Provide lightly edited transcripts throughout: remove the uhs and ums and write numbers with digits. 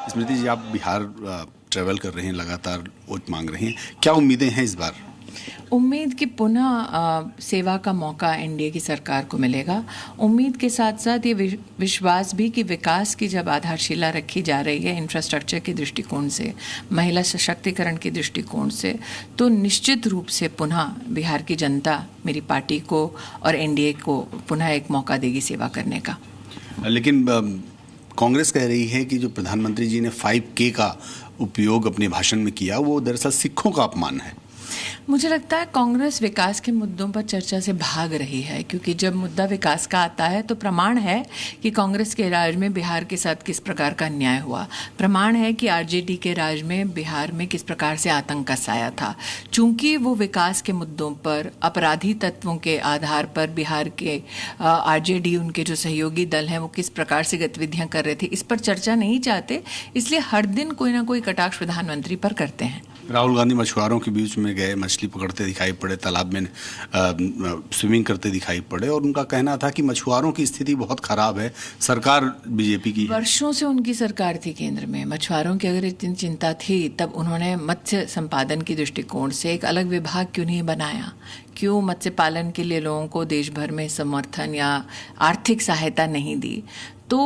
स्मृति जी, आप बिहार ट्रैवल कर रहे हैं, लगातार वोट मांग रहे हैं, क्या उम्मीदें हैं इस बार? उम्मीद कि पुनः सेवा का मौका एनडीए की सरकार को मिलेगा। उम्मीद के साथ साथ ये विश्वास भी कि विकास की जब आधारशिला रखी जा रही है इंफ्रास्ट्रक्चर के दृष्टिकोण से, महिला सशक्तिकरण के दृष्टिकोण से, तो निश्चित रूप से पुनः बिहार की जनता मेरी पार्टी को और एनडीए को पुनः एक मौका देगी सेवा करने का। लेकिन कांग्रेस कह रही है कि जो प्रधानमंत्री जी ने 5K का उपयोग अपने भाषण में किया वो दरअसल सिखों का अपमान है। मुझे लगता है कांग्रेस विकास के मुद्दों पर चर्चा से भाग रही है, क्योंकि जब मुद्दा विकास का आता है तो प्रमाण है कि कांग्रेस के राज में बिहार के साथ किस प्रकार का अन्याय हुआ, प्रमाण है कि आरजेडी के राज में बिहार में किस प्रकार से आतंक का साया था। चूंकि वो विकास के मुद्दों पर अपराधी तत्वों के आधार पर बिहार के आरजेडी, उनके जो सहयोगी दल हैं, वो किस प्रकार से गतिविधियां कर रहे थे, इस पर चर्चा नहीं चाहते, इसलिए हर दिन कोई ना कोई कटाक्ष प्रधानमंत्री पर करते हैं। राहुल गांधी मछुआरों के बीच में गए, मछली पकड़ते दिखाई पड़े, तालाब में स्विमिंग करते दिखाई पड़े, और उनका कहना था कि मछुआरों की स्थिति बहुत खराब है, सरकार बीजेपी की। वर्षों से उनकी सरकार थी केंद्र में, मछुआरों की अगर इतनी चिंता थी तब उन्होंने मत्स्य संपादन की दृष्टिकोण से एक अलग विभाग क्यों नहीं बनाया? क्यों मत्स्य पालन के लिए लोगों को देश भर में समर्थन या आर्थिक सहायता नहीं दी? तो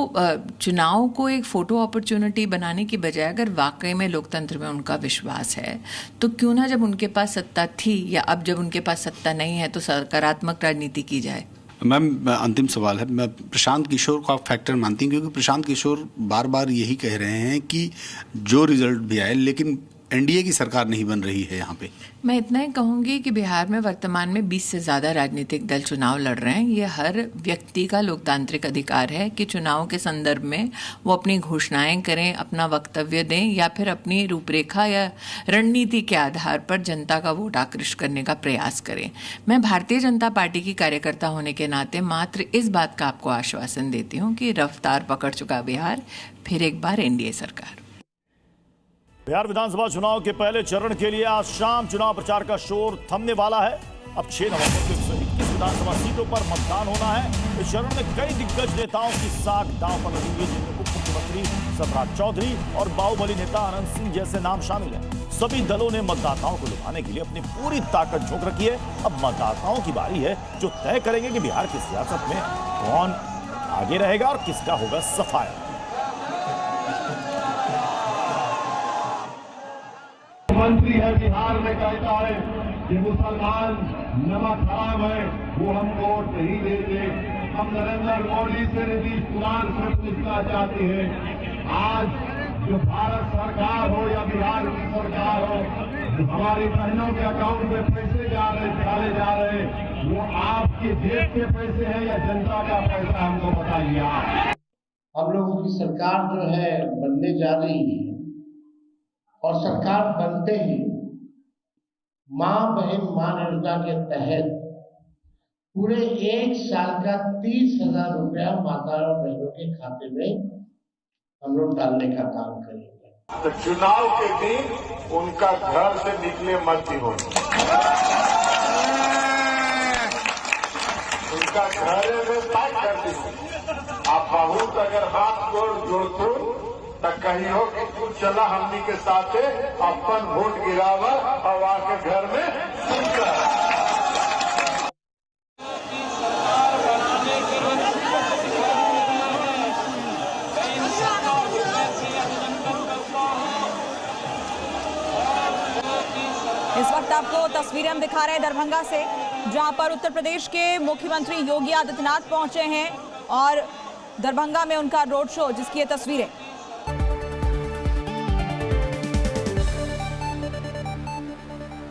चुनाव को एक फोटो अपॉर्चुनिटी बनाने की बजाय अगर वाकई में लोकतंत्र में उनका विश्वास है तो क्यों ना जब उनके पास सत्ता थी या अब जब उनके पास सत्ता नहीं है तो सकारात्मक राजनीति की जाए। मैम, अंतिम सवाल है, मैं प्रशांत किशोर का फैक्टर मानती हूँ, क्योंकि प्रशांत किशोर बार बार यही कह रहे हैं कि जो रिजल्ट भी आए लेकिन एनडीए की सरकार नहीं बन रही है यहाँ पे। मैं इतना ही कहूँगी कि बिहार में वर्तमान में 20 से ज़्यादा राजनीतिक दल चुनाव लड़ रहे हैं। ये हर व्यक्ति का लोकतांत्रिक अधिकार है कि चुनाव के संदर्भ में वो अपनी घोषणाएं करें, अपना वक्तव्य दें या फिर अपनी रूपरेखा या रणनीति के आधार पर जनता का वोट आकृष्ट करने का प्रयास करें। मैं भारतीय जनता पार्टी की कार्यकर्ता होने के नाते मात्र इस बात का आपको आश्वासन देती हूँ कि रफ्तार पकड़ चुका बिहार, फिर एक बार एनडीए सरकार। बिहार विधानसभा चुनाव के पहले चरण के लिए आज शाम चुनाव प्रचार का शोर थमने वाला है। अब 6 नवंबर को 121 विधानसभा सीटों पर मतदान होना है। इस चरण में कई दिग्गज नेताओं की साख दांव पर लगी है, जिनमें उप मुख्यमंत्री सम्राट चौधरी और बाहुबली नेता अनंत सिंह जैसे नाम शामिल हैं। सभी दलों ने मतदाताओं को लुभाने के लिए अपनी पूरी ताकत झोंक रखी है। अब मतदाताओं की बारी है जो तय करेंगे कि बिहार की सियासत में कौन आगे रहेगा और किसका होगा सफाया। मंत्री है बिहार में कहता है कि मुसलमान नमक हराम है, वो हम वोट नहीं देते। हम नरेंद्र मोदी से, नीतीश कुमार से पूछना चाहते हैं, आज जो भारत सरकार हो या बिहार की सरकार हो, हमारी बहनों के अकाउंट में पैसे डाले जा रहे, वो आपकी जेब के पैसे हैं या जनता का पैसा, हमको बताइए आप। हम लोगों की सरकार जो है बनने जा रही है और सरकार बनते ही मां बहन मान योजना के तहत पूरे 1 साल का 30,000 रुपया माता और बहनों के खाते में हम लोग डालने का काम करेंगे। तो चुनाव के दिन उनका घर से निकले मत हो, उनका घर में तय कर दीजिए। आप बहुत अगर हाथ जोड़ तो कहीं हो कि तू चला हमनी के साथ अपन वोट गिरावा और आके घर में इस वक्त आपको तस्वीरें हम दिखा रहे हैं दरभंगा से, जहां पर उत्तर प्रदेश के मुख्यमंत्री योगी आदित्यनाथ पहुंचे हैं और दरभंगा में उनका रोड शो, जिसकी ये तस्वीरें